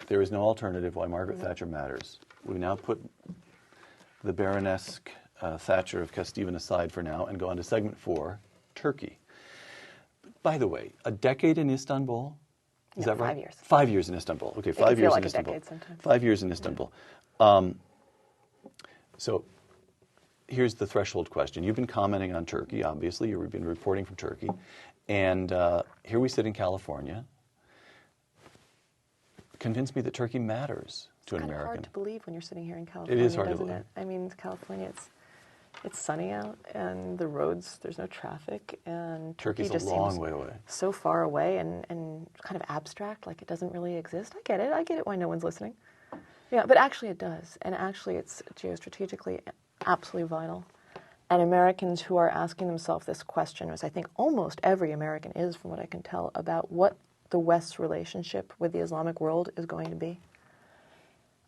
There is no alternative why Margaret Thatcher matters. We now put the Baronesque Thatcher of Kesteven aside for now and go on to segment 4, Turkey. By the way, a decade in Istanbul? Is that right? 5 years. 5 years in Istanbul. Okay, 5 years in Istanbul. It can feel like a decade sometimes. 5 years in Istanbul. So here's the threshold question. You've been commenting on Turkey, obviously. You've been reporting from Turkey. And here we sit in California. Convince me that Turkey matters to an American. It's hard to believe when you're sitting here in California, It is hard doesn't to believe. it? I mean, California, it's sunny out, and the roads, there's no traffic, and Turkey Turkey's just a long seems way away. so far away and kind of abstract, like it doesn't really exist. I get it why no one's listening. Yeah, but actually it does, and actually it's geostrategically absolutely vital. And Americans who are asking themselves this question, as I think almost every American is, from what I can tell, about what the West's relationship with the Islamic world is going to be.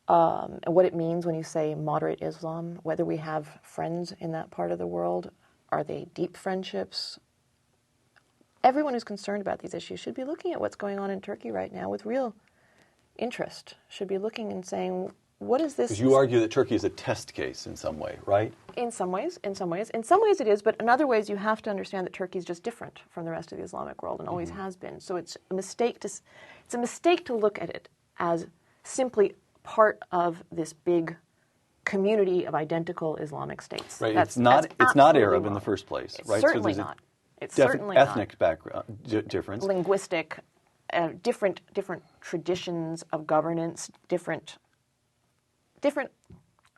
And what it means when you say moderate Islam, whether we have friends in that part of the world, are they deep friendships? Everyone who's concerned about these issues should be looking at what's going on in Turkey right now with real interest, should be looking and saying, what is this? Because you argue that Turkey is a test case in some way, right? In some ways. In some ways it is, but in other ways you have to understand that Turkey is just different from the rest of the Islamic world and always has been. So it's a mistake to look at it as simply part of this big community of identical Islamic states. Right. It's not Arab wrong. in the first place, It's right? certainly so there's not. It's a certainly ethnic background difference. Linguistic, different traditions of governance, different.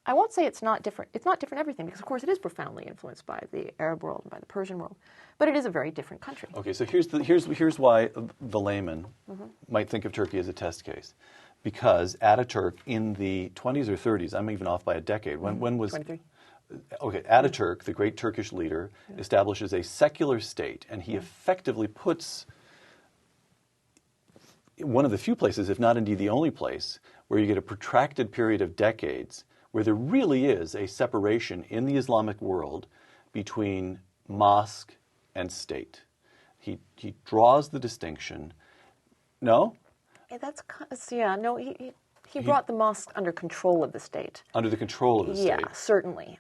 I won't say it's not different. It's not different everything, because of course it is profoundly influenced by the Arab world and by the Persian world, but it is a very different country. Okay, so here's why the layman might think of Turkey as a test case, because Ataturk in the 20s or 30s, I'm even off by a decade. When was 23. Okay, Ataturk, the great Turkish leader, establishes a secular state, and he effectively puts one of the few places, if not indeed the only place, where you get a protracted period of decades where there really is a separation in the Islamic world between mosque and state. He draws the distinction. No? Yeah, no, he brought the mosque under control of the state. Under the control of the state. Yeah, certainly,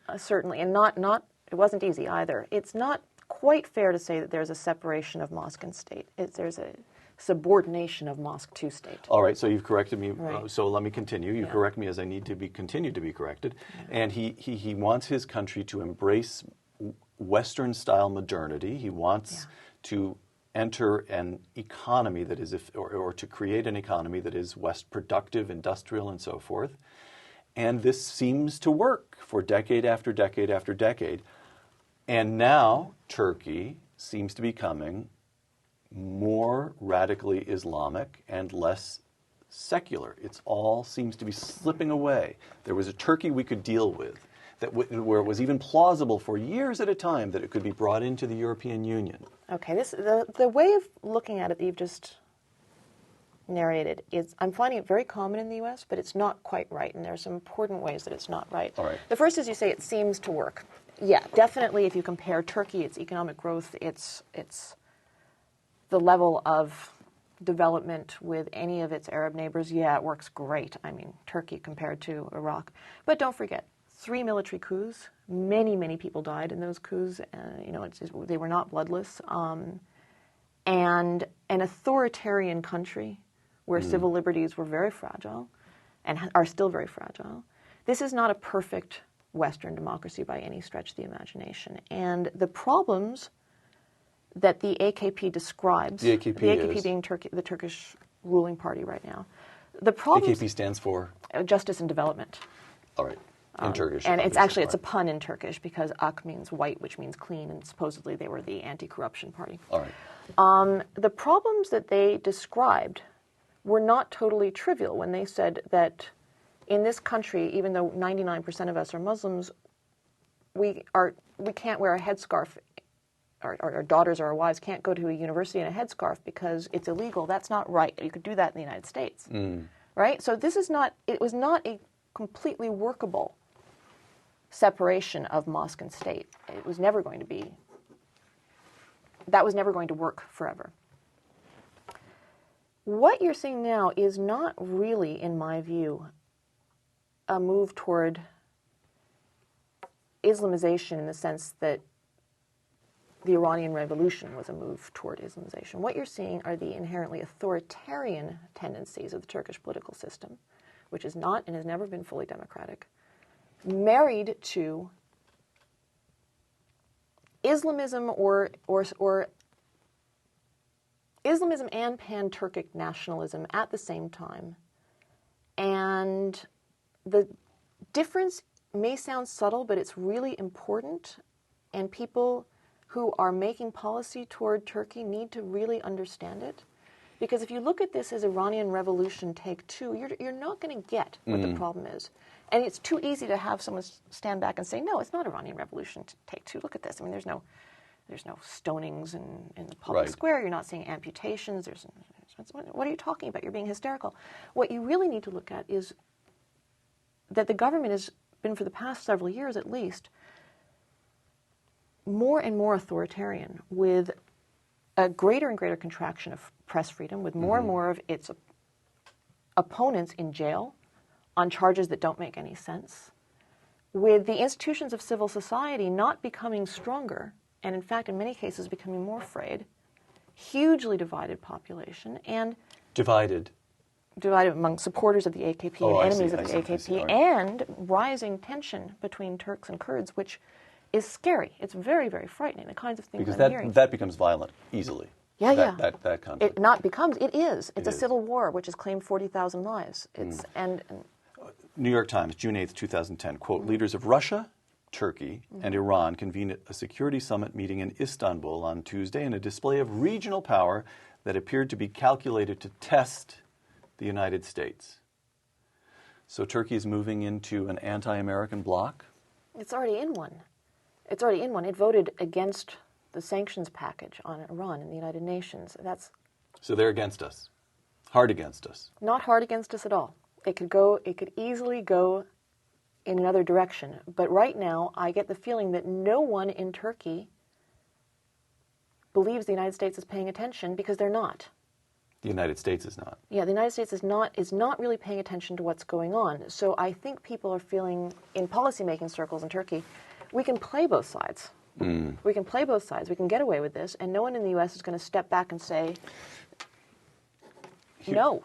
and not it wasn't easy either. It's not quite fair to say that there's a separation of mosque and state. There's a subordination of mosque to state. All right, so you've corrected me. Right. So let me continue. You correct me as I need to be continued to be corrected. Yeah. And he wants his country to embrace Western-style modernity. He wants to enter an economy that is, or to create an economy that is West productive, industrial, and so forth. And this seems to work for decade after decade after decade. And now Turkey seems to be becoming more radically Islamic and less secular. It all seems to be slipping away. There was a Turkey we could deal with, where it was even plausible for years at a time that it could be brought into the European Union. Okay, the way of looking at it that you've just narrated is, I'm finding it very common in the U.S., but it's not quite right, and there are some important ways that it's not right. All right. The first is you say it seems to work. Yeah, definitely. If you compare Turkey, its economic growth, its the level of development with any of its Arab neighbors, yeah, it works great. I mean, Turkey compared to Iraq. But don't forget, 3 military coups. Many people died in those coups. They were not bloodless. And an authoritarian country where civil liberties were very fragile and are still very fragile. This is not a perfect Western democracy by any stretch of the imagination. And the problems that the AKP describes, the AKP being the Turkish ruling party right now, the problems... AKP stands for? Justice and Development. All right, in Turkish. And it's a pun in Turkish, because ak means white, which means clean, and supposedly they were the anti-corruption party. All right. The problems that they described were not totally trivial when they said that in this country, even though 99% of us are Muslims, we can't wear a headscarf. Our daughters or our wives can't go to a university in a headscarf because it's illegal. That's not right. You could do that in the United States, right? So it was not a completely workable separation of mosque and state. It was never going to be. That was never going to work forever. What you're seeing now is not really, in my view, a move toward Islamization in the sense that the Iranian Revolution was a move toward Islamization. What you're seeing are the inherently authoritarian tendencies of the Turkish political system, which is not and has never been fully democratic, married to Islamism or Islamism and pan-Turkic nationalism at the same time. And the difference may sound subtle, but it's really important, and people who are making policy toward Turkey need to really understand it. Because if you look at this as Iranian Revolution Take Two, you're not going to get what the problem is. And it's too easy to have someone stand back and say, no, it's not Iranian Revolution Take Two. Look at this. I mean, there's no stonings in the public square. You're not seeing amputations. What are you talking about? You're being hysterical. What you really need to look at is that the government has been, for the past several years at least, more and more authoritarian, with a greater and greater contraction of press freedom, with more and more of its opponents in jail on charges that don't make any sense, with the institutions of civil society not becoming stronger, and in fact, in many cases, becoming more frayed, hugely divided population, and divided among supporters of the AKP and enemies of the AKP, and rising tension between Turks and Kurds, which is scary. It's very, very frightening, the kinds of things I'm hearing. Because that becomes violent easily. That conflict. It not becomes, it is. It's a civil war which has claimed 40,000 lives. It's and New York Times, June 8th, 2010, quote, leaders of Russia, Turkey, and Iran convened a security summit meeting in Istanbul on Tuesday in a display of regional power that appeared to be calculated to test the United States. So Turkey is moving into an anti-American bloc? It's already in one. It voted against the sanctions package on Iran in the United Nations. So they're against us. Hard against us. Not hard against us at all. It could easily go in another direction. But right now, I get the feeling that no one in Turkey believes the United States is paying attention, because they're not. The United States is not. Yeah, the United States is not really paying attention to what's going on. So I think people are feeling, in policymaking circles in Turkey, we can play both sides. We can play both sides. We can get away with this, and no one in the U.S. is going to step back and say, no.